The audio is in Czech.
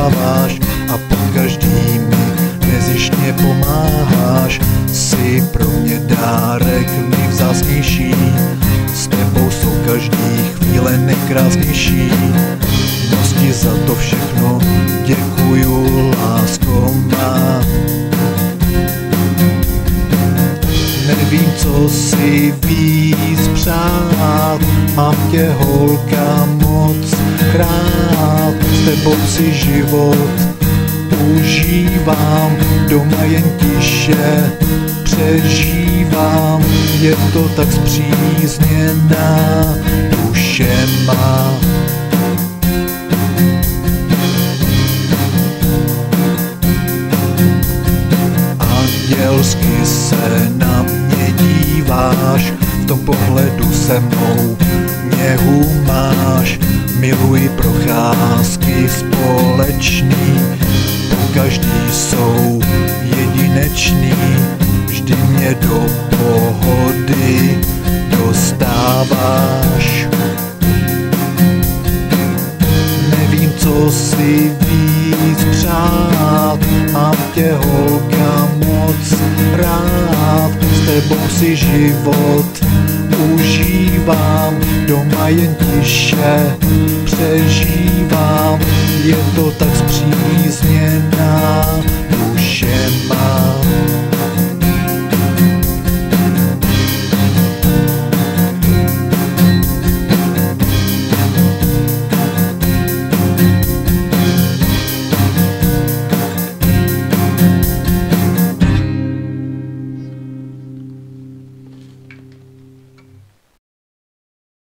dáváš a pokaždý mi nezištně pomáháš. Jsi pro mě dárek nejvzácnější, s tebou jsou každý chvíle nejkrásnější. Moc ti za to všechno děkuju, lásko má. Nevím, co si víc přát, mám tě, holka, moc rád. S tebou si život užívám, doma jen tiše přežívám. Je to tak spřízněná duše má. Andělsky se na mě díváš, v tom pohledu se mnou něhu máš. Miluji procházky společný, pokaždý jsou jedinečný. Vždy mě do pohody dostáváš. Nevím, co si víc přát, mám tě, holka, moc rád. S tebou si život užívám, doma jen tiše přežívám. Je to tak spřízněná duše má.